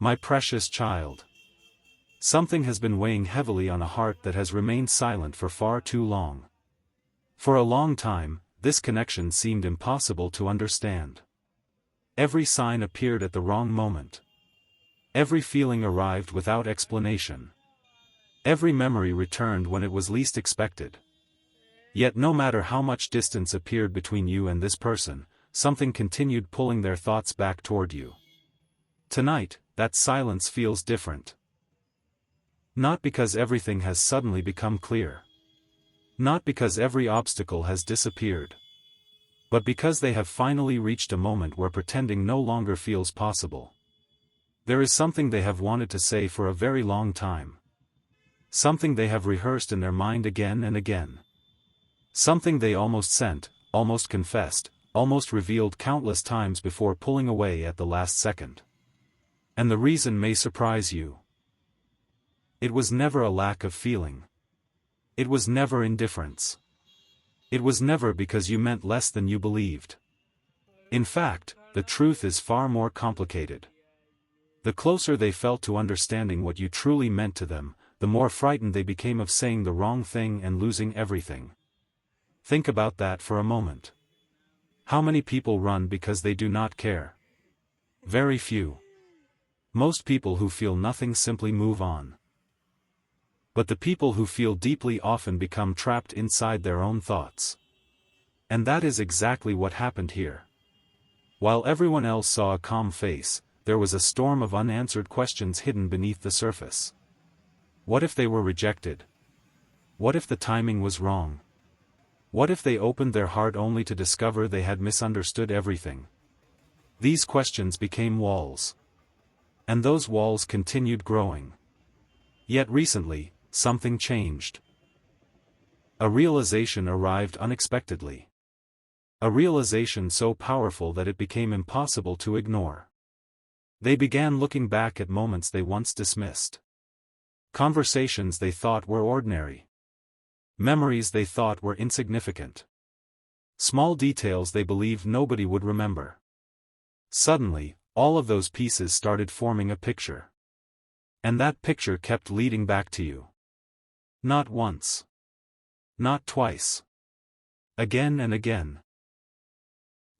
My precious child. Something has been weighing heavily on a heart that has remained silent for far too long. For a long time, this connection seemed impossible to understand. Every sign appeared at the wrong moment. Every feeling arrived without explanation. Every memory returned when it was least expected. Yet no matter how much distance appeared between you and this person, something continued pulling their thoughts back toward you. Tonight, that silence feels different. Not because everything has suddenly become clear. Not because every obstacle has disappeared. But because they have finally reached a moment where pretending no longer feels possible. There is something they have wanted to say for a very long time. Something they have rehearsed in their mind again and again. Something they almost sent, almost confessed, almost revealed countless times before pulling away at the last second. And the reason may surprise you. It was never a lack of feeling. It was never indifference. It was never because you meant less than you believed. In fact, the truth is far more complicated. The closer they felt to understanding what you truly meant to them, the more frightened they became of saying the wrong thing and losing everything. Think about that for a moment. How many people run because they do not care? Very few. Most people who feel nothing simply move on. But the people who feel deeply often become trapped inside their own thoughts. And that is exactly what happened here. While everyone else saw a calm face, there was a storm of unanswered questions hidden beneath the surface. What if they were rejected? What if the timing was wrong? What if they opened their heart only to discover they had misunderstood everything? These questions became walls. And those walls continued growing. Yet recently, something changed. A realization arrived unexpectedly. A realization so powerful that it became impossible to ignore. They began looking back at moments they once dismissed. Conversations they thought were ordinary. Memories they thought were insignificant. Small details they believed nobody would remember. Suddenly, all of those pieces started forming a picture. And that picture kept leading back to you. Not once. Not twice. Again and again.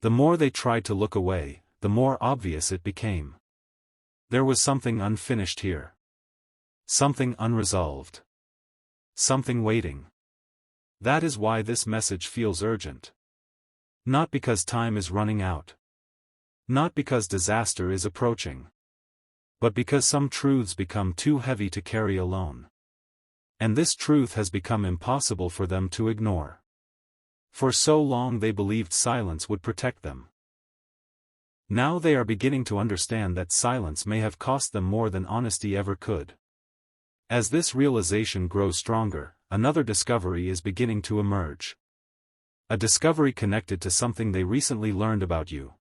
The more they tried to look away, the more obvious it became. There was something unfinished here. Something unresolved. Something waiting. That is why this message feels urgent. Not because time is running out. Not because disaster is approaching. But because some truths become too heavy to carry alone. And this truth has become impossible for them to ignore. For so long they believed silence would protect them. Now they are beginning to understand that silence may have cost them more than honesty ever could. As this realization grows stronger, another discovery is beginning to emerge. A discovery connected to something they recently learned about you.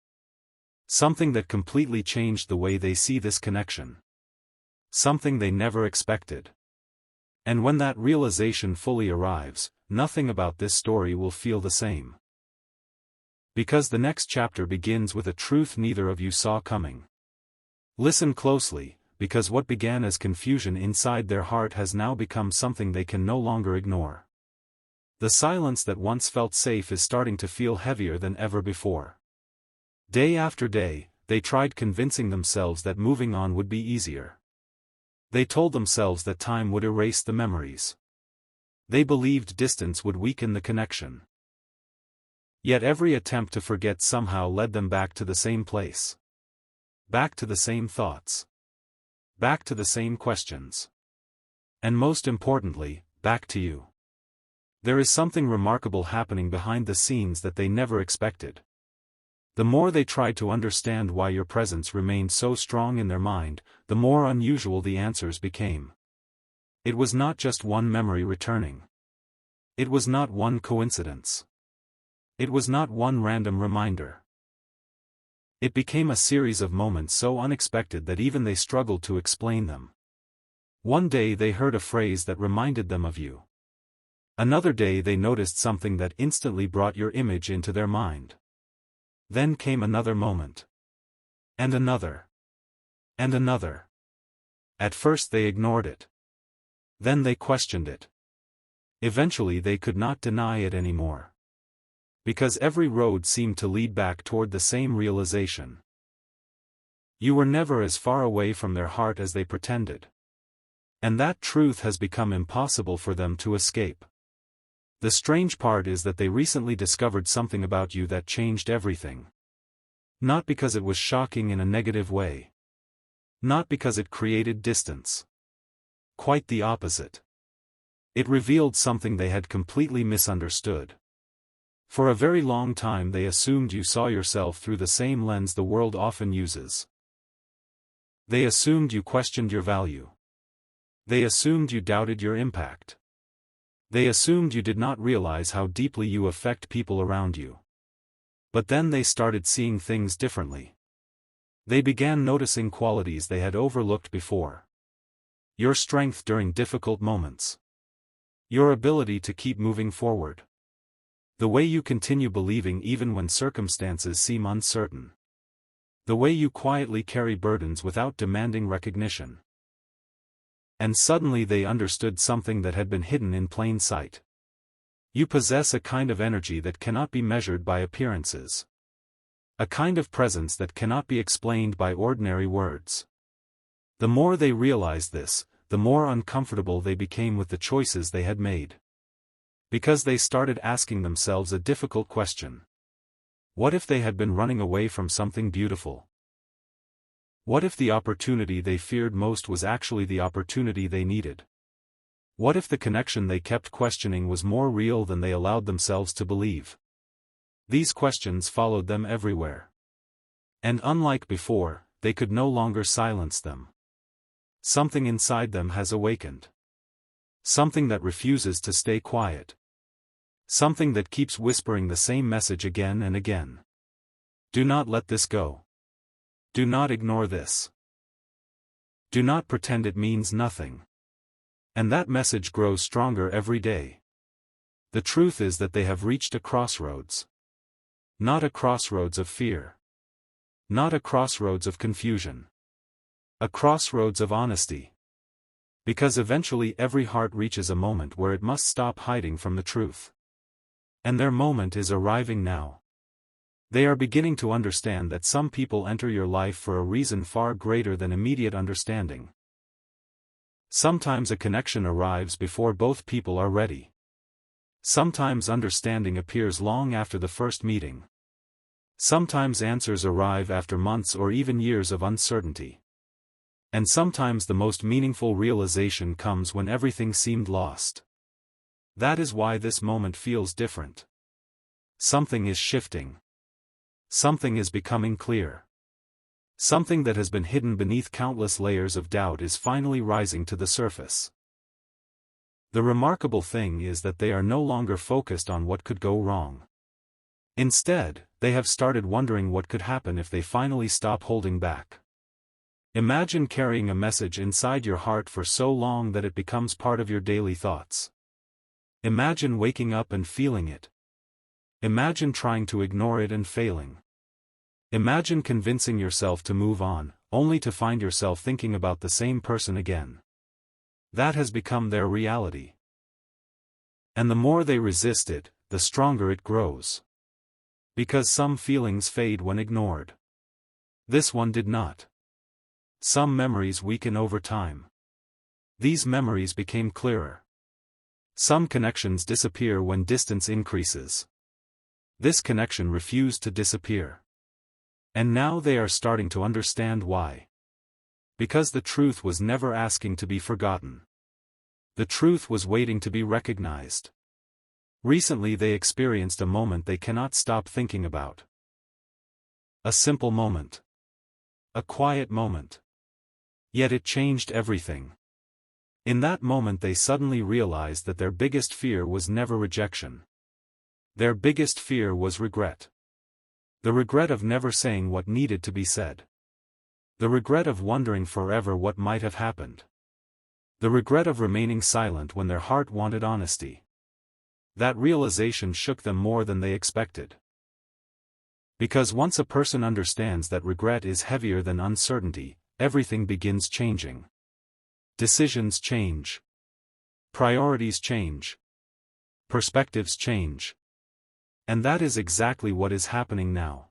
Something that completely changed the way they see this connection. Something they never expected. And when that realization fully arrives, nothing about this story will feel the same. Because the next chapter begins with a truth neither of you saw coming. Listen closely, because what began as confusion inside their heart has now become something they can no longer ignore. The silence that once felt safe is starting to feel heavier than ever before. Day after day, they tried convincing themselves that moving on would be easier. They told themselves that time would erase the memories. They believed distance would weaken the connection. Yet every attempt to forget somehow led them back to the same place. Back to the same thoughts. Back to the same questions. And most importantly, back to you. There is something remarkable happening behind the scenes that they never expected. The more they tried to understand why your presence remained so strong in their mind, the more unusual the answers became. It was not just one memory returning. It was not one coincidence. It was not one random reminder. It became a series of moments so unexpected that even they struggled to explain them. One day they heard a phrase that reminded them of you. Another day they noticed something that instantly brought your image into their mind. Then came another moment. And another. And another. At first they ignored it. Then they questioned it. Eventually they could not deny it anymore. Because every road seemed to lead back toward the same realization. You were never as far away from their heart as they pretended. And that truth has become impossible for them to escape. The strange part is that they recently discovered something about you that changed everything. Not because it was shocking in a negative way. Not because it created distance. Quite the opposite. It revealed something they had completely misunderstood. For a very long time they assumed you saw yourself through the same lens the world often uses. They assumed you questioned your value. They assumed you doubted your impact. They assumed you did not realize how deeply you affect people around you. But then they started seeing things differently. They began noticing qualities they had overlooked before. Your strength during difficult moments. Your ability to keep moving forward. The way you continue believing even when circumstances seem uncertain. The way you quietly carry burdens without demanding recognition. And suddenly they understood something that had been hidden in plain sight. You possess a kind of energy that cannot be measured by appearances. A kind of presence that cannot be explained by ordinary words. The more they realized this, the more uncomfortable they became with the choices they had made. Because they started asking themselves a difficult question. What if they had been running away from something beautiful? What if the opportunity they feared most was actually the opportunity they needed? What if the connection they kept questioning was more real than they allowed themselves to believe? These questions followed them everywhere. And unlike before, they could no longer silence them. Something inside them has awakened. Something that refuses to stay quiet. Something that keeps whispering the same message again and again. Do not let this go. Do not ignore this. Do not pretend it means nothing. And that message grows stronger every day. The truth is that they have reached a crossroads. Not a crossroads of fear. Not a crossroads of confusion. A crossroads of honesty. Because eventually every heart reaches a moment where it must stop hiding from the truth. And their moment is arriving now. They are beginning to understand that some people enter your life for a reason far greater than immediate understanding. Sometimes a connection arrives before both people are ready. Sometimes understanding appears long after the first meeting. Sometimes answers arrive after months or even years of uncertainty. And sometimes the most meaningful realization comes when everything seemed lost. That is why this moment feels different. Something is shifting. Something is becoming clear. Something that has been hidden beneath countless layers of doubt is finally rising to the surface. The remarkable thing is that they are no longer focused on what could go wrong. Instead, they have started wondering what could happen if they finally stop holding back. Imagine carrying a message inside your heart for so long that it becomes part of your daily thoughts. Imagine waking up and feeling it. Imagine trying to ignore it and failing. Imagine convincing yourself to move on, only to find yourself thinking about the same person again. That has become their reality. And the more they resist it, the stronger it grows. Because some feelings fade when ignored. This one did not. Some memories weaken over time. These memories became clearer. Some connections disappear when distance increases. This connection refused to disappear. And now they are starting to understand why. Because the truth was never asking to be forgotten. The truth was waiting to be recognized. Recently they experienced a moment they cannot stop thinking about. A simple moment. A quiet moment. Yet it changed everything. In that moment they suddenly realized that their biggest fear was never rejection. Their biggest fear was regret. The regret of never saying what needed to be said. The regret of wondering forever what might have happened. The regret of remaining silent when their heart wanted honesty. That realization shook them more than they expected. Because once a person understands that regret is heavier than uncertainty, everything begins changing. Decisions change. Priorities change. Perspectives change. And that is exactly what is happening now.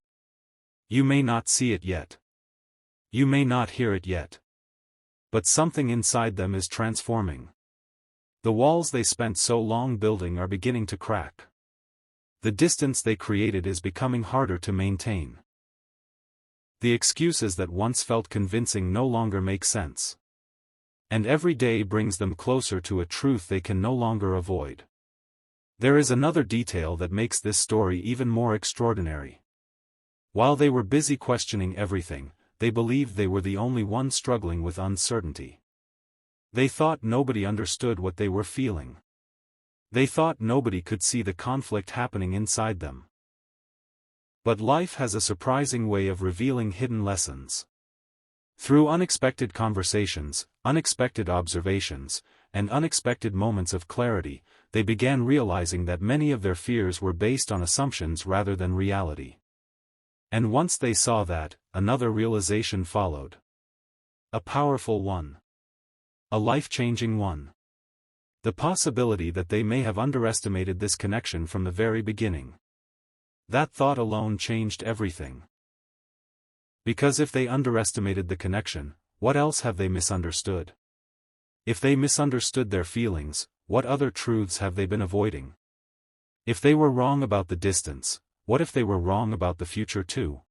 You may not see it yet. You may not hear it yet. But something inside them is transforming. The walls they spent so long building are beginning to crack. The distance they created is becoming harder to maintain. The excuses that once felt convincing no longer make sense. And every day brings them closer to a truth they can no longer avoid. There is another detail that makes this story even more extraordinary. While they were busy questioning everything, they believed they were the only ones struggling with uncertainty. They thought nobody understood what they were feeling. They thought nobody could see the conflict happening inside them. But life has a surprising way of revealing hidden lessons. Through unexpected conversations, unexpected observations, and unexpected moments of clarity, they began realizing that many of their fears were based on assumptions rather than reality. And once they saw that, another realization followed. A powerful one. A life-changing one. The possibility that they may have underestimated this connection from the very beginning. That thought alone changed everything. Because if they underestimated the connection, what else have they misunderstood? If they misunderstood their feelings, what other truths have they been avoiding? If they were wrong about the distance, what if they were wrong about the future too?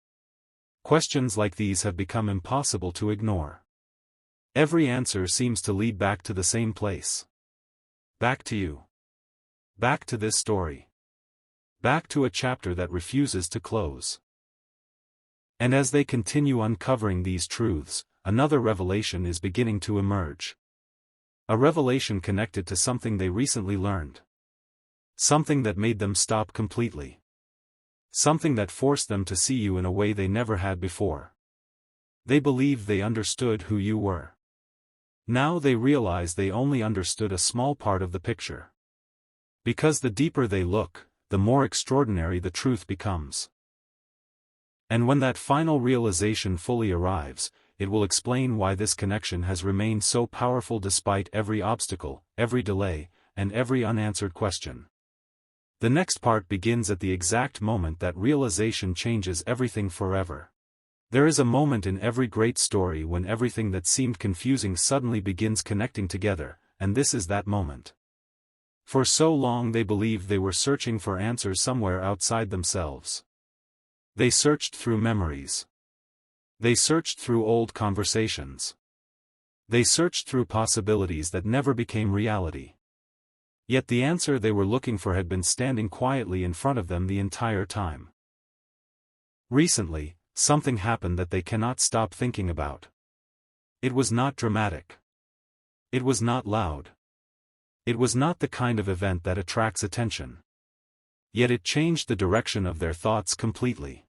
Questions like these have become impossible to ignore. Every answer seems to lead back to the same place. Back to you. Back to this story. Back to a chapter that refuses to close. And as they continue uncovering these truths, another revelation is beginning to emerge. A revelation connected to something they recently learned. Something that made them stop completely. Something that forced them to see you in a way they never had before. They believed they understood who you were. Now they realize they only understood a small part of the picture. Because the deeper they look, the more extraordinary the truth becomes. And when that final realization fully arrives, it will explain why this connection has remained so powerful despite every obstacle, every delay, and every unanswered question. The next part begins at the exact moment that realization changes everything forever. There is a moment in every great story when everything that seemed confusing suddenly begins connecting together, and this is that moment. For so long they believed they were searching for answers somewhere outside themselves. They searched through memories. They searched through old conversations. They searched through possibilities that never became reality. Yet the answer they were looking for had been standing quietly in front of them the entire time. Recently, something happened that they cannot stop thinking about. It was not dramatic. It was not loud. It was not the kind of event that attracts attention. Yet it changed the direction of their thoughts completely.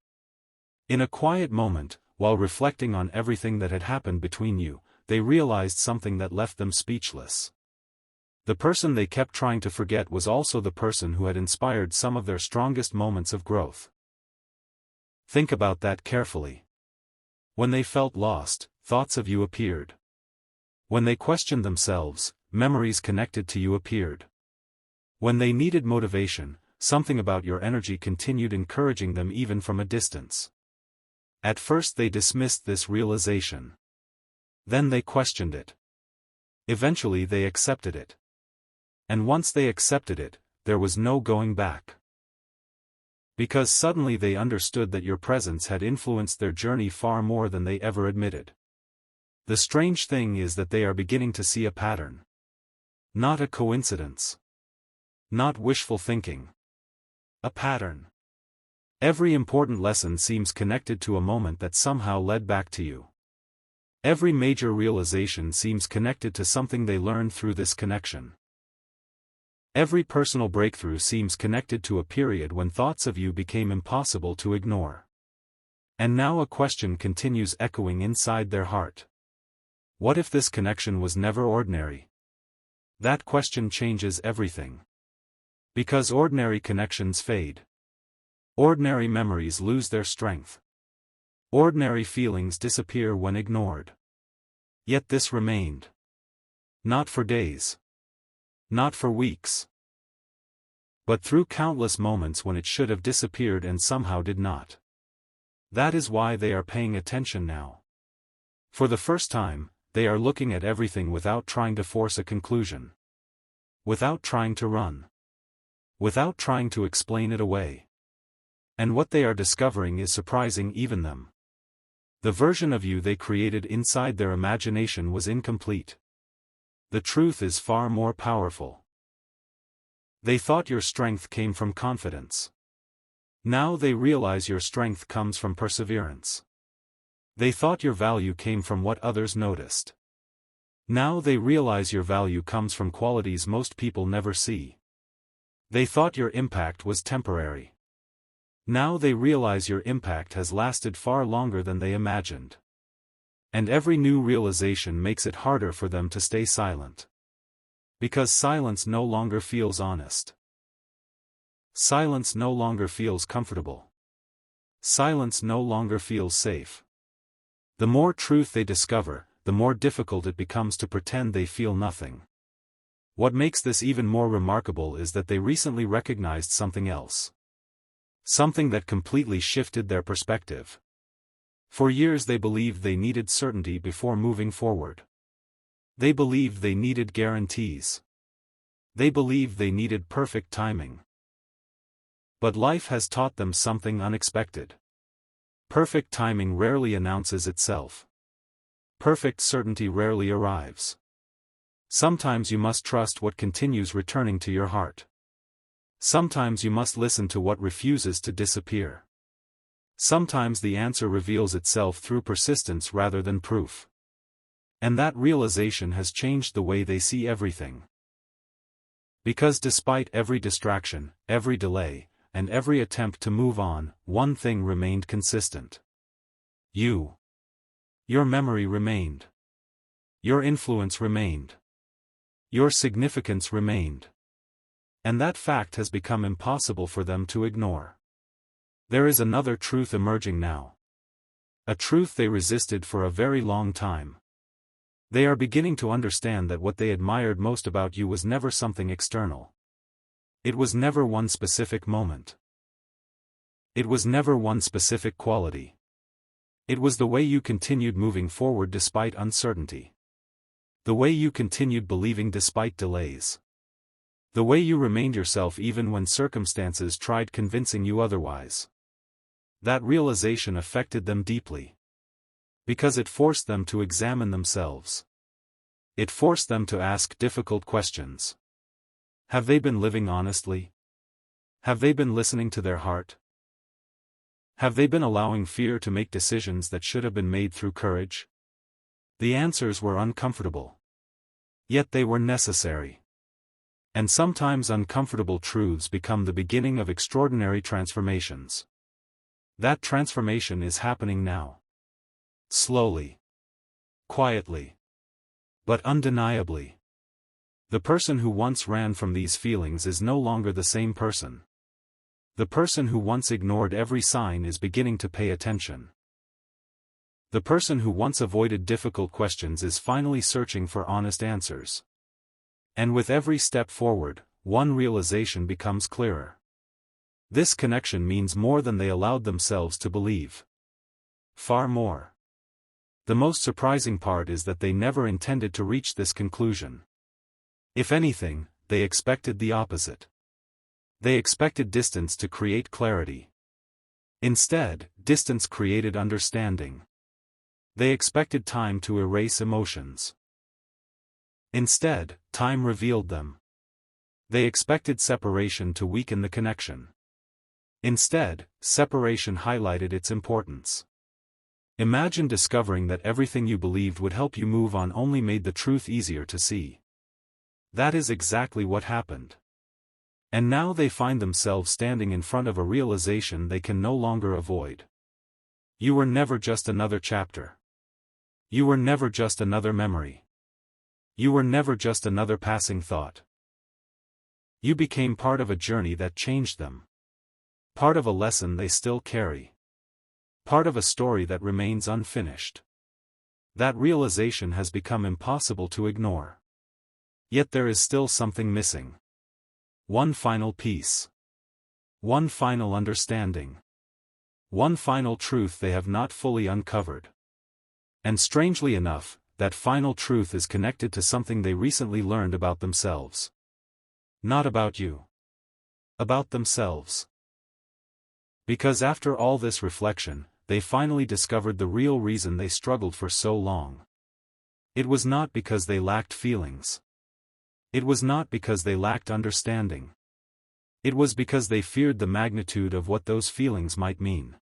In a quiet moment, while reflecting on everything that had happened between you, they realized something that left them speechless. The person they kept trying to forget was also the person who had inspired some of their strongest moments of growth. Think about that carefully. When they felt lost, thoughts of you appeared. When they questioned themselves, memories connected to you appeared. When they needed motivation, something about your energy continued encouraging them even from a distance. At first they dismissed this realization. Then they questioned it. Eventually they accepted it. And once they accepted it, there was no going back. Because suddenly they understood that your presence had influenced their journey far more than they ever admitted. The strange thing is that they are beginning to see a pattern. Not a coincidence. Not wishful thinking. A pattern. Every important lesson seems connected to a moment that somehow led back to you. Every major realization seems connected to something they learned through this connection. Every personal breakthrough seems connected to a period when thoughts of you became impossible to ignore. And now a question continues echoing inside their heart. What if this connection was never ordinary? That question changes everything. Because ordinary connections fade. Ordinary memories lose their strength. Ordinary feelings disappear when ignored. Yet this remained. Not for days. Not for weeks. But through countless moments when it should have disappeared and somehow did not. That is why they are paying attention now. For the first time, they are looking at everything without trying to force a conclusion. Without trying to run. Without trying to explain it away. And what they are discovering is surprising even them. The version of you they created inside their imagination was incomplete. The truth is far more powerful. They thought your strength came from confidence. Now they realize your strength comes from perseverance. They thought your value came from what others noticed. Now they realize your value comes from qualities most people never see. They thought your impact was temporary. Now they realize your impact has lasted far longer than they imagined. And every new realization makes it harder for them to stay silent. Because silence no longer feels honest. Silence no longer feels comfortable. Silence no longer feels safe. The more truth they discover, the more difficult it becomes to pretend they feel nothing. What makes this even more remarkable is that they recently recognized something else. Something that completely shifted their perspective. For years they believed they needed certainty before moving forward. They believed they needed guarantees. They believed they needed perfect timing. But life has taught them something unexpected. Perfect timing rarely announces itself. Perfect certainty rarely arrives. Sometimes you must trust what continues returning to your heart. Sometimes you must listen to what refuses to disappear. Sometimes the answer reveals itself through persistence rather than proof. And that realization has changed the way they see everything. Because despite every distraction, every delay, and every attempt to move on, one thing remained consistent. You. Your memory remained. Your influence remained. Your significance remained. And that fact has become impossible for them to ignore. There is another truth emerging now. A truth they resisted for a very long time. They are beginning to understand that what they admired most about you was never something external. It was never one specific moment. It was never one specific quality. It was the way you continued moving forward despite uncertainty. The way you continued believing despite delays. The way you remained yourself even when circumstances tried convincing you otherwise. That realization affected them deeply. Because it forced them to examine themselves. It forced them to ask difficult questions. Have they been living honestly? Have they been listening to their heart? Have they been allowing fear to make decisions that should have been made through courage? The answers were uncomfortable. Yet they were necessary. And sometimes uncomfortable truths become the beginning of extraordinary transformations. That transformation is happening now. Slowly. Quietly. But undeniably. The person who once ran from these feelings is no longer the same person. The person who once ignored every sign is beginning to pay attention. The person who once avoided difficult questions is finally searching for honest answers. And with every step forward, one realization becomes clearer. This connection means more than they allowed themselves to believe. Far more. The most surprising part is that they never intended to reach this conclusion. If anything, they expected the opposite. They expected distance to create clarity. Instead, distance created understanding. They expected time to erase emotions. Instead, time revealed them. They expected separation to weaken the connection. Instead, separation highlighted its importance. Imagine discovering that everything you believed would help you move on only made the truth easier to see. That is exactly what happened. And now they find themselves standing in front of a realization they can no longer avoid. You were never just another chapter. You were never just another memory. You were never just another passing thought. You became part of a journey that changed them. Part of a lesson they still carry. Part of a story that remains unfinished. That realization has become impossible to ignore. Yet there is still something missing. One final piece. One final understanding. One final truth they have not fully uncovered. And strangely enough, that final truth is connected to something they recently learned about themselves. Not about you. About themselves. Because after all this reflection, they finally discovered the real reason they struggled for so long. It was not because they lacked feelings. It was not because they lacked understanding. It was because they feared the magnitude of what those feelings might mean.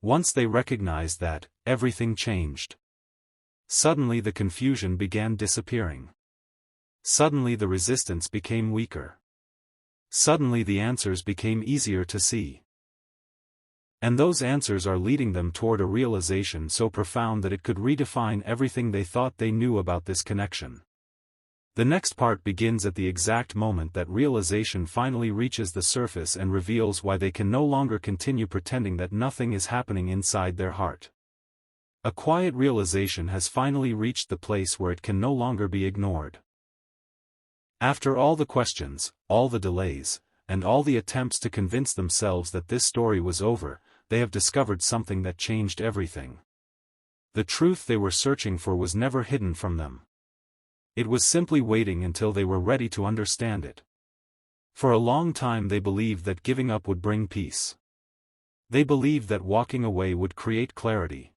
Once they recognized that, everything changed. Suddenly the confusion began disappearing. Suddenly the resistance became weaker. Suddenly the answers became easier to see. And those answers are leading them toward a realization so profound that it could redefine everything they thought they knew about this connection. The next part begins at the exact moment that realization finally reaches the surface and reveals why they can no longer continue pretending that nothing is happening inside their heart. A quiet realization has finally reached the place where it can no longer be ignored. After all the questions, all the delays, and all the attempts to convince themselves that this story was over, they have discovered something that changed everything. The truth they were searching for was never hidden from them. It was simply waiting until they were ready to understand it. For a long time they believed that giving up would bring peace. They believed that walking away would create clarity.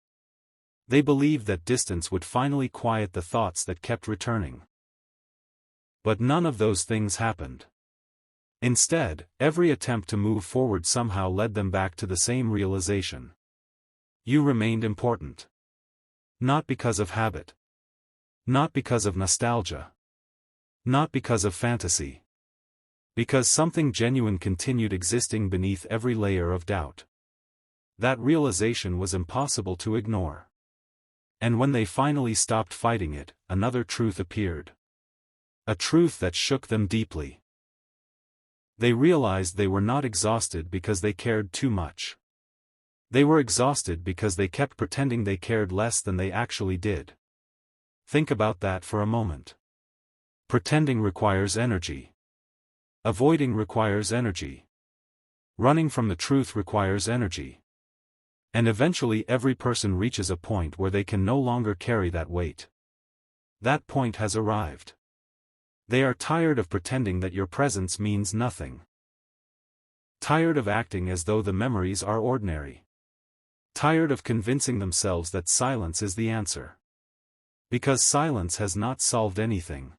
They believed that distance would finally quiet the thoughts that kept returning. But none of those things happened. Instead, every attempt to move forward somehow led them back to the same realization. You remained important. Not because of habit. Not because of nostalgia. Not because of fantasy. Because something genuine continued existing beneath every layer of doubt. That realization was impossible to ignore. And when they finally stopped fighting it, another truth appeared. A truth that shook them deeply. They realized they were not exhausted because they cared too much. They were exhausted because they kept pretending they cared less than they actually did. Think about that for a moment. Pretending requires energy. Avoiding requires energy. Running from the truth requires energy. And eventually every person reaches a point where they can no longer carry that weight. That point has arrived. They are tired of pretending that your presence means nothing. Tired of acting as though the memories are ordinary. Tired of convincing themselves that silence is the answer. Because silence has not solved anything.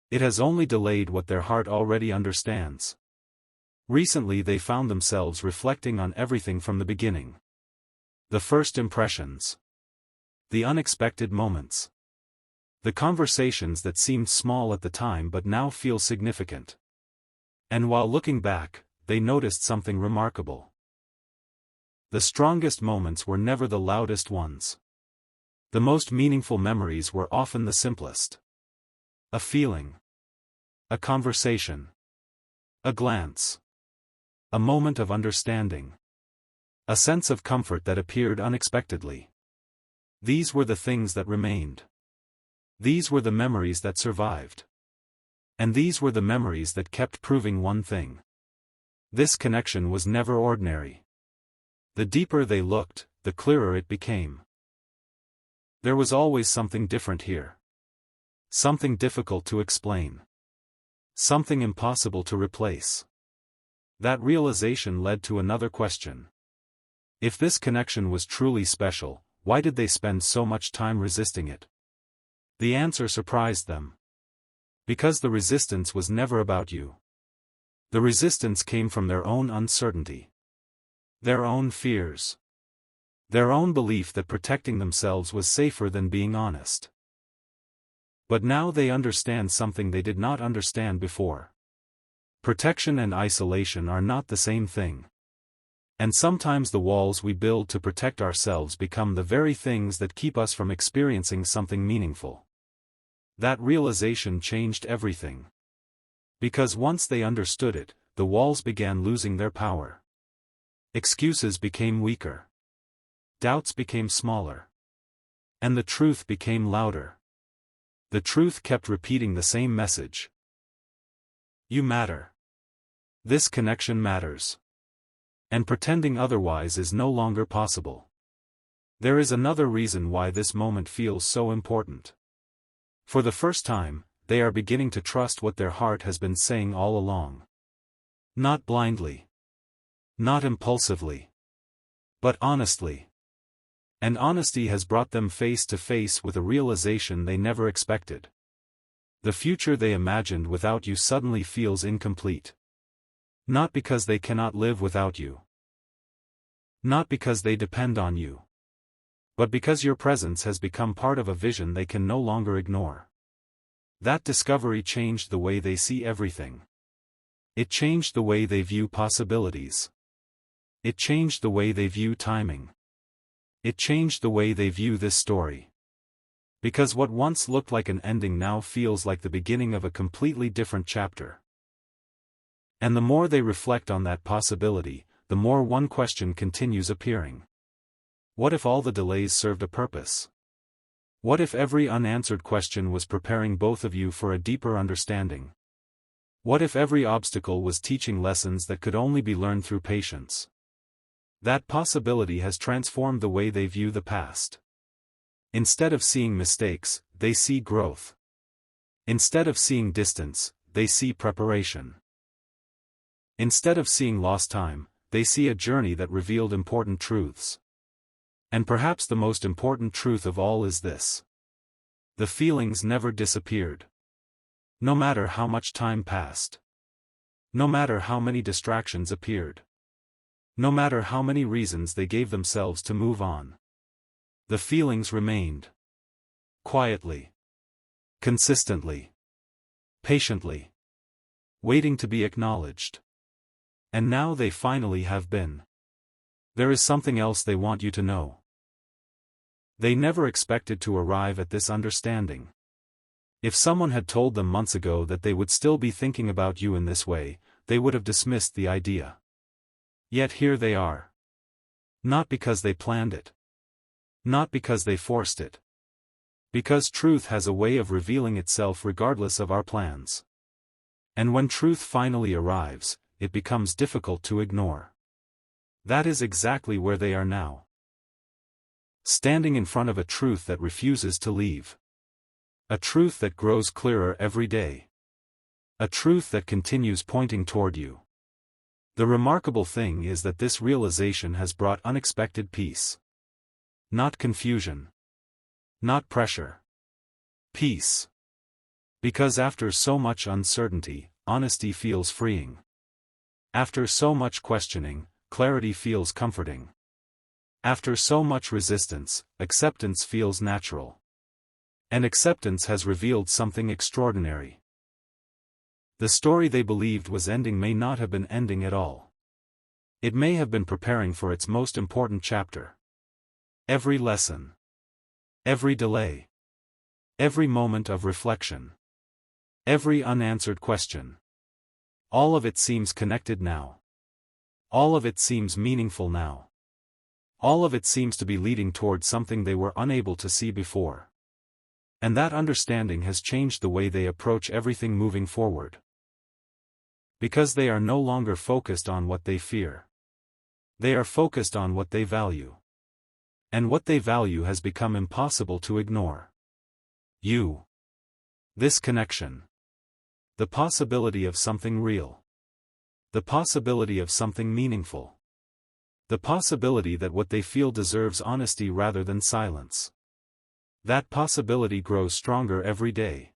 It has only delayed what their heart already understands. Recently they found themselves reflecting on everything from the beginning. The first impressions. The unexpected moments. The conversations that seemed small at the time but now feel significant. And while looking back, they noticed something remarkable. The strongest moments were never the loudest ones. The most meaningful memories were often the simplest. A feeling. A conversation. A glance. A moment of understanding. A sense of comfort that appeared unexpectedly. These were the things that remained. These were the memories that survived. And these were the memories that kept proving one thing. This connection was never ordinary. The deeper they looked, the clearer it became. There was always something different here. Something difficult to explain. Something impossible to replace. That realization led to another question. If this connection was truly special, why did they spend so much time resisting it? The answer surprised them. Because the resistance was never about you. The resistance came from their own uncertainty. Their own fears. Their own belief that protecting themselves was safer than being honest. But now they understand something they did not understand before. Protection and isolation are not the same thing. And sometimes the walls we build to protect ourselves become the very things that keep us from experiencing something meaningful. That realization changed everything. Because once they understood it, the walls began losing their power. Excuses became weaker. Doubts became smaller. And the truth became louder. The truth kept repeating the same message. You matter. This connection matters. And pretending otherwise is no longer possible. There is another reason why this moment feels so important. For the first time, they are beginning to trust what their heart has been saying all along. Not blindly. Not impulsively. But honestly. And honesty has brought them face to face with a realization they never expected. The future they imagined without you suddenly feels incomplete. Not because they cannot live without you. Not because they depend on you. But because your presence has become part of a vision they can no longer ignore. That discovery changed the way they see everything. It changed the way they view possibilities. It changed the way they view timing. It changed the way they view this story. Because what once looked like an ending now feels like the beginning of a completely different chapter. And the more they reflect on that possibility, the more one question continues appearing. What if all the delays served a purpose? What if every unanswered question was preparing both of you for a deeper understanding? What if every obstacle was teaching lessons that could only be learned through patience? That possibility has transformed the way they view the past. Instead of seeing mistakes, they see growth. Instead of seeing distance, they see preparation. Instead of seeing lost time, they see a journey that revealed important truths. And perhaps the most important truth of all is this. The feelings never disappeared. No matter how much time passed. No matter how many distractions appeared. No matter how many reasons they gave themselves to move on. The feelings remained. Quietly. Consistently. Patiently. Waiting to be acknowledged. And now they finally have been. There is something else they want you to know. They never expected to arrive at this understanding. If someone had told them months ago that they would still be thinking about you in this way, they would have dismissed the idea. Yet here they are. Not because they planned it. Not because they forced it. Because truth has a way of revealing itself regardless of our plans. And when truth finally arrives, it becomes difficult to ignore. That is exactly where they are now. Standing in front of a truth that refuses to leave. A truth that grows clearer every day. A truth that continues pointing toward you. The remarkable thing is that this realization has brought unexpected peace. Not confusion. Not pressure. Peace. Because after so much uncertainty, honesty feels freeing. After so much questioning, clarity feels comforting. After so much resistance, acceptance feels natural. And acceptance has revealed something extraordinary. The story they believed was ending may not have been ending at all. It may have been preparing for its most important chapter. Every lesson. Every delay. Every moment of reflection. Every unanswered question. All of it seems connected now. All of it seems meaningful now. All of it seems to be leading toward something they were unable to see before. And that understanding has changed the way they approach everything moving forward. Because they are no longer focused on what they fear. They are focused on what they value. And what they value has become impossible to ignore. You. This connection. The possibility of something real. The possibility of something meaningful. The possibility that what they feel deserves honesty rather than silence. That possibility grows stronger every day.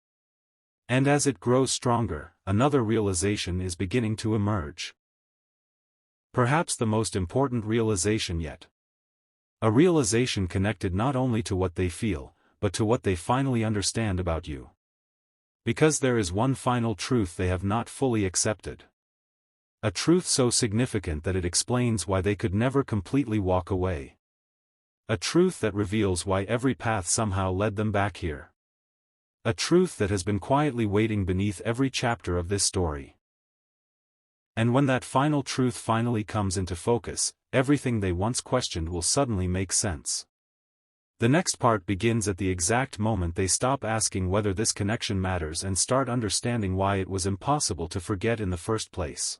And as it grows stronger, another realization is beginning to emerge. Perhaps the most important realization yet. A realization connected not only to what they feel, but to what they finally understand about you. Because there is one final truth they have not fully accepted. A truth so significant that it explains why they could never completely walk away. A truth that reveals why every path somehow led them back here. A truth that has been quietly waiting beneath every chapter of this story. And when that final truth finally comes into focus, everything they once questioned will suddenly make sense. The next part begins at the exact moment they stop asking whether this connection matters and start understanding why it was impossible to forget in the first place.